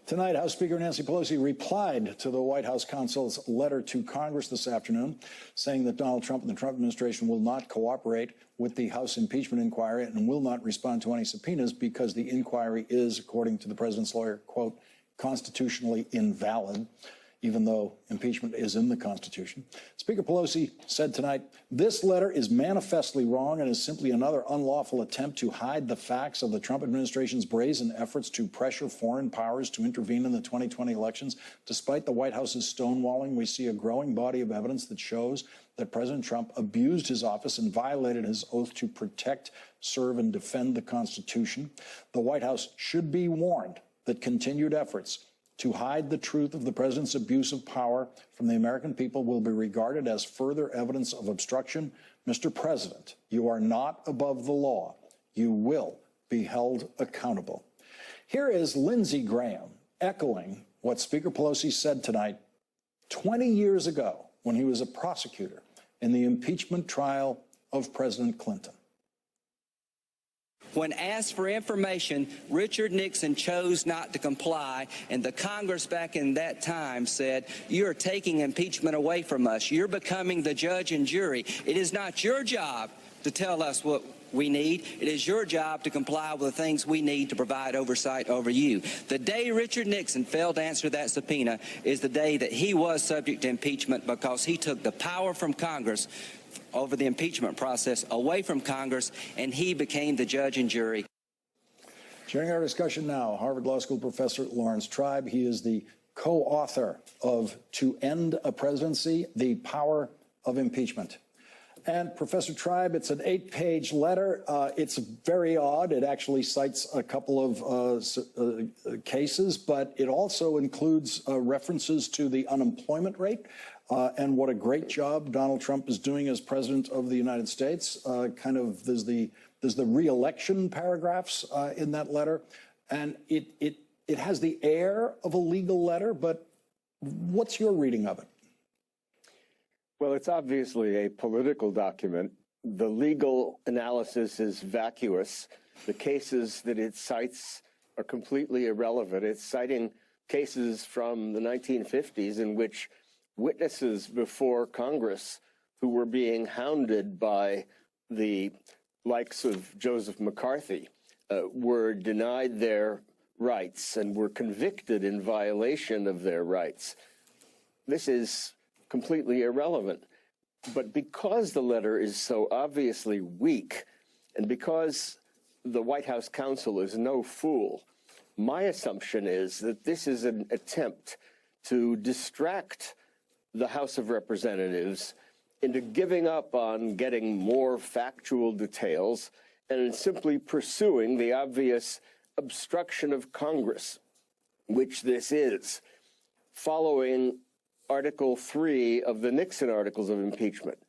Tonight, House Speaker Nancy Pelosi replied to the White House counsel's letter to Congress this afternoon, saying that Donald Trump and the Trump administration will not cooperate with the House impeachment inquiry and will not respond to any subpoenas because the inquiry is, according to the president's lawyer, quote, constitutionally invalid, even though impeachment is in the Constitution. Speaker Pelosi said tonight, this letter is manifestly wrong and is simply another unlawful attempt to hide the facts of the Trump administration's brazen efforts to pressure foreign powers to intervene in the 2020 elections. Despite the White House's stonewalling, we see a growing body of evidence that shows that President Trump abused his office and violated his oath to protect, serve, and defend the Constitution. The White House should be warned that continued efforts to hide the truth of the president's abuse of power from the American people will be regarded as further evidence of obstruction. Mr. President, you are not above the law. You will be held accountable. Here is Lindsey Graham echoing what Speaker Pelosi said tonight 20 years ago when he was a prosecutor in the impeachment trial of President Clinton. When asked for information, Richard Nixon chose not to comply, and the Congress back in that time said, you're taking impeachment away from us. You're becoming the judge and jury. It is not your job to tell us what we need. It is your job to comply with the things we need to provide oversight over you. The day Richard Nixon failed to answer that subpoena is the day that he was subject to impeachment because he took the power from Congress over the impeachment process away from Congress, and he became the judge and jury. Joining our discussion now, Harvard Law School professor Laurence Treibe. He is the co-author of To End a Presidency, The Power of Impeachment. And Professor Treibe, it's an 8-page letter. It's very odd. It actually cites a couple of cases, but it also includes references to the unemployment rate and what a great job Donald Trump is doing as president of the United States. There's the re-election paragraphs in that letter, and it has the air of a legal letter. But what's your reading of it? Well, it's obviously a political document. The legal analysis is vacuous. The cases that it cites are completely irrelevant. It's citing cases from the 1950s in which witnesses before Congress who were being hounded by the likes of Joseph McCarthy were denied their rights and were convicted in violation of their rights. This is completely irrelevant. But because the letter is so obviously weak, and because the White House counsel is no fool, my assumption is that this is an attempt to distract the House of Representatives into giving up on getting more factual details and simply pursuing the obvious obstruction of Congress, which this is, following Article 3 of the Nixon Articles of Impeachment.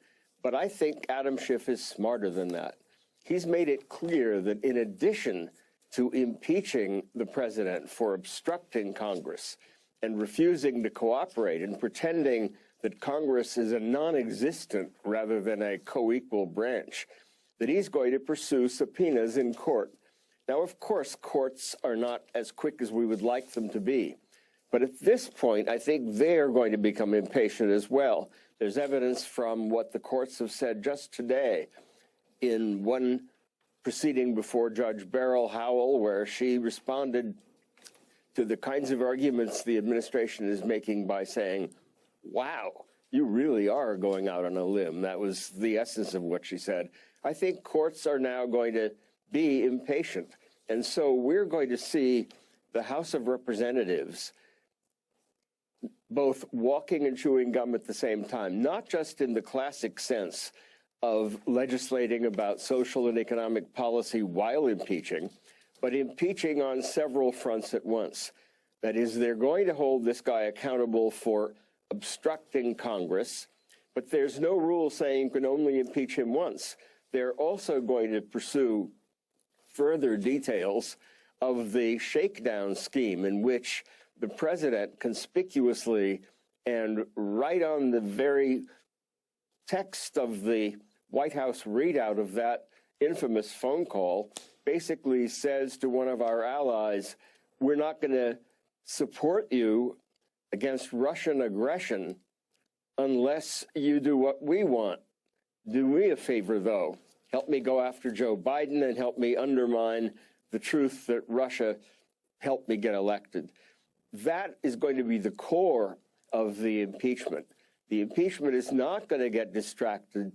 But I think Adam Schiff is smarter than that. He's made it clear that in addition to impeaching the president for obstructing Congress and refusing to cooperate and pretending that Congress is a non-existent rather than a co-equal branch, that he's going to pursue subpoenas in court. Now, of course, courts are not as quick as we would like them to be. But at this point, I think they're going to become impatient as well. There's evidence from what the courts have said just today in one proceeding before Judge Beryl Howell, where she responded to the kinds of arguments the administration is making by saying, wow, you really are going out on a limb. That was the essence of what she said. I think courts are now going to be impatient. And so we're going to see the House of Representatives both walking and chewing gum at the same time, not just in the classic sense of legislating about social and economic policy while impeaching, but impeaching on several fronts at once. That is, they're going to hold this guy accountable for obstructing Congress, but there's no rule saying you can only impeach him once. They're also going to pursue further details of the shakedown scheme in which the president conspicuously and right on the very text of the White House readout of that infamous phone call basically says to one of our allies, we're not going to support you against Russian aggression unless you do what we want. Do me a favor, though. Help me go after Joe Biden and help me undermine the truth that Russia helped me get elected. That is going to be the core of the impeachment. The impeachment is not going to get distracted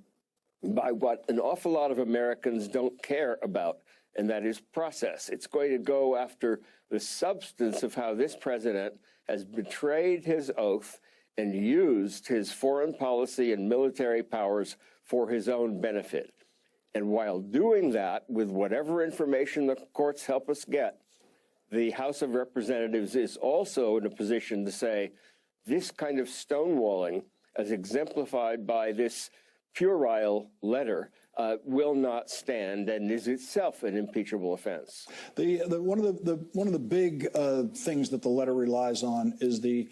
by what an awful lot of Americans don't care about, and that is process. It's going to go after the substance of how this president has betrayed his oath and used his foreign policy and military powers for his own benefit. And while doing that, with whatever information the courts help us get, the House of Representatives is also in a position to say this kind of stonewalling, as exemplified by this puerile letter, will not stand and is itself an impeachable offense. One of the big things that the letter relies on is the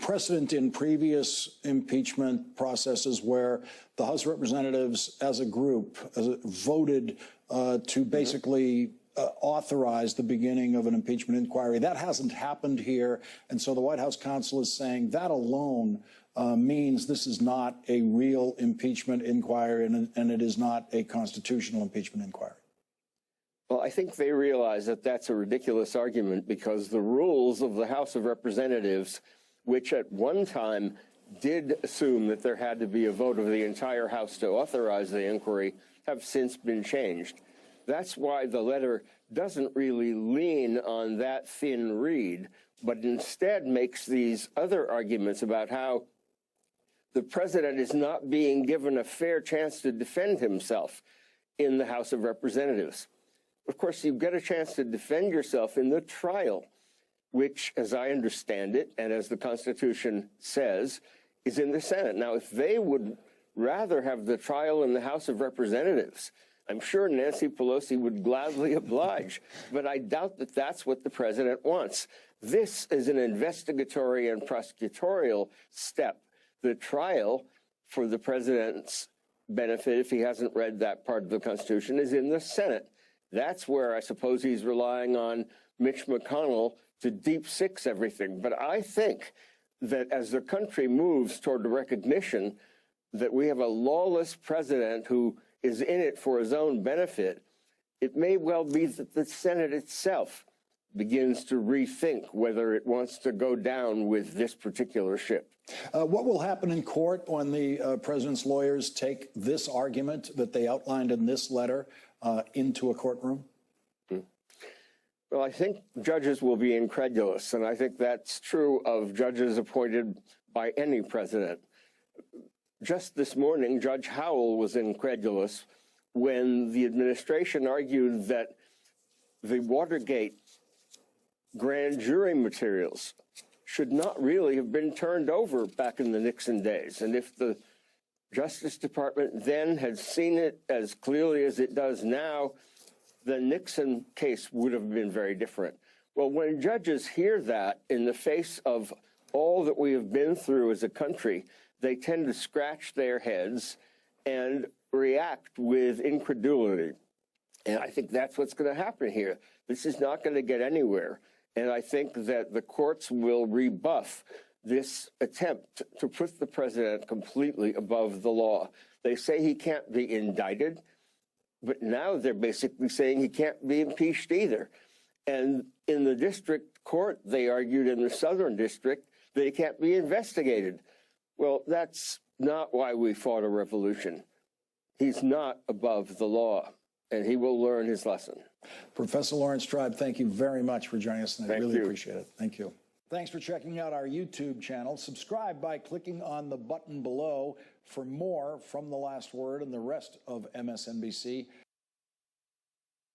precedent in previous impeachment processes where the House of Representatives as a group voted to basically authorize the beginning of an impeachment inquiry. That hasn't happened here, and so the White House counsel is saying that alone means this is not a real impeachment inquiry and it is not a constitutional impeachment inquiry. Well, I think they realize that that's a ridiculous argument because the rules of the House of Representatives, which at one time did assume that there had to be a vote of the entire House to authorize the inquiry, have since been changed. That's why the letter doesn't really lean on that thin reed, but instead makes these other arguments about how the president is not being given a fair chance to defend himself in the House of Representatives. Of course, you get a chance to defend yourself in the trial, which, as I understand it, and as the Constitution says, is in the Senate. Now, if they would rather have the trial in the House of Representatives, I'm sure Nancy Pelosi would gladly oblige, but I doubt that that's what the president wants. This is an investigatory and prosecutorial step. The trial, for the president's benefit, if he hasn't read that part of the Constitution, is in the Senate. That's where I suppose he's relying on Mitch McConnell to deep six everything. But I think that as the country moves toward the recognition that we have a lawless president who is in it for his own benefit, it may well be that the Senate itself begins to rethink whether it wants to go down with this particular ship. What will happen in court when the president's lawyers take this argument that they outlined in this letter into a courtroom? Well, I think judges will be incredulous, and I think that's true of judges appointed by any president. Just this morning, Judge Howell was incredulous when the administration argued that the Watergate grand jury materials should not really have been turned over back in the Nixon days. And if the Justice Department then had seen it as clearly as it does now, the Nixon case would have been very different. Well, when judges hear that in the face of all that we have been through as a country, they tend to scratch their heads and react with incredulity. And I think that's what's going to happen here. This is not going to get anywhere. And I think that the courts will rebuff this attempt to put the president completely above the law. They say he can't be indicted, but now they're basically saying he can't be impeached either. And in the district court, they argued in the Southern District that he can't be investigated. Well, that's not why we fought a revolution. He's not above the law, and he will learn his lesson. Professor Laurence Treibe, thank you very much for joining us tonight. I really you. appreciate it. Thank you. Thanks for checking out our YouTube channel. Subscribe by clicking on the button below for more from The Last Word and the rest of MSNBC.